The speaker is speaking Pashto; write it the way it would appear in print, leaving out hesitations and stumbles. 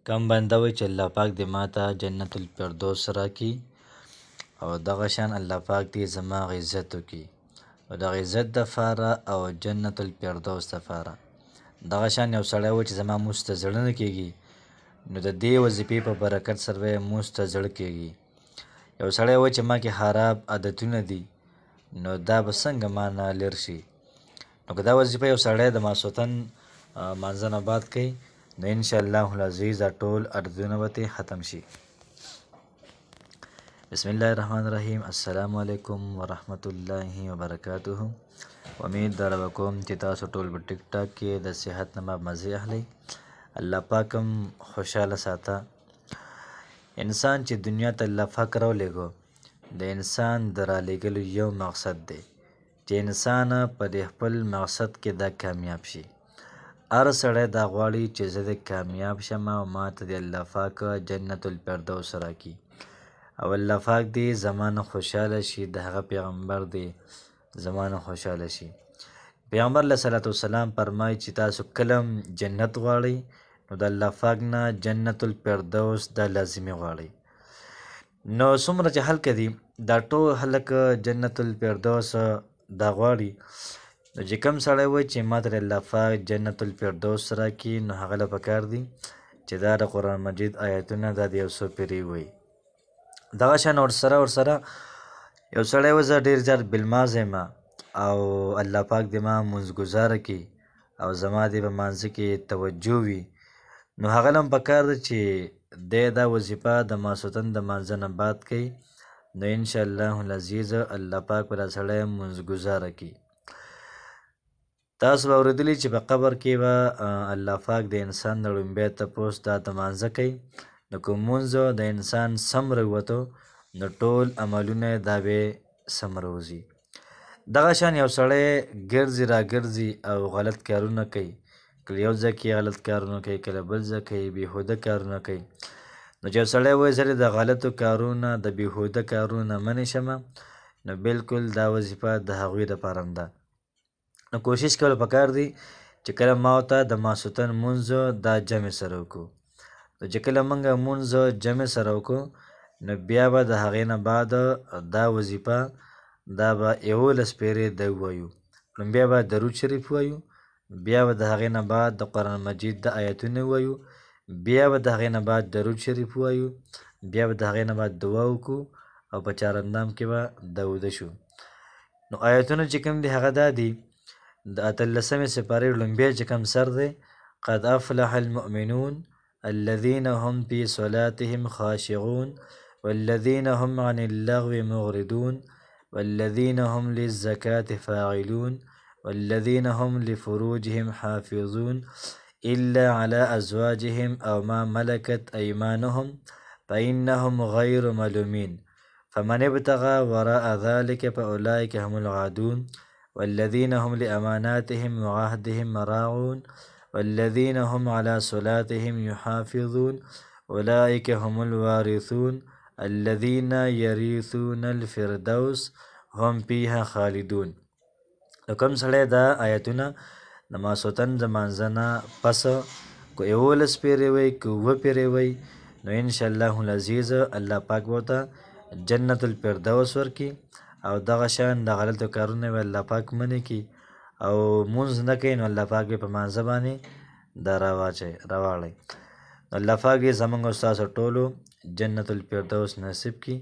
کم بنده وي چې الله پاک دې ماته جنت الفردوس راکړي او دغه شان الله پاک دې زما عزت وکړي او دغه عزت دپاره او جنت الفردوس دپاره. دغه شان یو سړی و چې زما مونځ ته زړه نه کېږي، نو د دې وظیفې په برکت سره به یې مونځ ته زړه کېږي. یو سړی و چې ما کې خراب عادتونه دي، نو دا به څنګه ما نه لېر شي. نو که دا وظیفه یو سړی د ماسوتن مانځه نه بعد کوي، نو انشاءالله العزیز دا ټول عادتونه به ترې ختم شي. بسم الله الرحمن الرحیم. السلام علیکم ورحمت الله وبرکاته. امید داره کوم چې تاسو ټول په ټیک ټاک کې د صحت نه مزې اخلئ. الله پاک هم خوشحاله ساته. انسان چې دنیا ته الله پاک راولېږو، د انسان د رالیږلو یو مقصد دی چې انسان په دې خپل مقصد کې دا کامیاب شي. هر سړی دا غواړي چې زه د کامیاب شم او ما ته د الله پاک جنت الفردوس راکړي او الله پاک دې زما نه خوشحاله شي، د هغه پیغمبر دې زما نه خوشحاله شي. پیغمبر علیه صلات وسلام فرمایي چې تاسو کله جنت غواړئ، نو د الله پاک نه جنت الفردوس دا لازمي غواړئ. نو څومره چې خلک دي دا ټول خلک جنت الفردوس دا غواړي، نو چې کوم سړی وایي چې ما ته د الله پاک جنت الفردوس راکړي، نو هغه له پکار دي چې دا د قرآن مجید آیتونه دا د یو څو پیرې وایي. دغه شان ورسره یو سړی و زه ډېر زیات بلماز یم او الله پاک دې ما مونځګزاره کړي او زما دې په مانځه کې توجه وي، نو هغه له هم پکار ده چې دی دا وظیفه د ماسوتن د مانځه نه بعد کوي، نو انشاءالله العزیز الله پاک به دا سړی مونځګزاره کړي. تاسو به اورېدلي چې په قبر کې به الله پاک د انسان د لومبی تپوس دا د مانځه کوي، نو که مونځ د انسان سم راووتو، نو ټول عملونه دا به سم راوځي. دغه شان یو سړی ګرځي راګرځي او غلط کارونه کوي، کله یو ځای کې غلط کارونه کوي، کله بل ځای کوي، بېهوده کارونه کوي. نو چې یو سړی وایي زه د غلطو کارونه د بېهوده کارونه نه منې شمه، نو بلکل دا وظیفه د هغوی دپاره هم ده. نو کوشش کول پکار دی چې کله ما ورته د ماسوتن مونځ دا جمع سره وکړو. نو چې کله موږ مونځ جمع سره وکړو، نو بیا به د هغې نه بعد دا وظیفه دا به 11 پیرې د ووایو. لومبیا به درود شریف ووایو، بیا به د هغې نه بعد د قرآن مجید د آیتونه ووایو، بیا به د هغې نه بعد درود شریف ووایو، بیا به د هغې نه بعد دعا وکړو او په چهارندام کې به د وده شو. نو آیتونه چې کوم دي هغه دا دي د 18مې سپارې لومبی چې کوم سر دی، قد افلح المؤمنون الذين هم في صلاتهم خاشعون والذين هم عن اللغو معرضون والذين هم للزكاة فاعلون والذين هم لفروجهم حافظون إلا على أزواجهم أو ما ملكت أيمانهم فإنهم غير ملومين فمن ابتغى وراء ذلك فأولئك هم العادون والذين هم لأماناتهم وعهدهم راعون والذين هم على صلاتهم يحافظون أولئك هم الوارثون الذين يرثون الفردوس هم فيها خالدون. نو کوم سړی دا آیتونه د ماسوتن د مانځه نه پس که 11 پیرې وی که 7 پیرې وی، نو انشاءالله العزیز الله پاک به ورته جنت الفردوس ورکړي او دغه شان د غلطو کارونه به الله پاک منې کړي او مونځ نه کوي، نو الله پاک به په مانځه باندې دا راواړی. الله پاک دې زموږ او ستاسو ټولو جنت الفردوس نصیب کړي.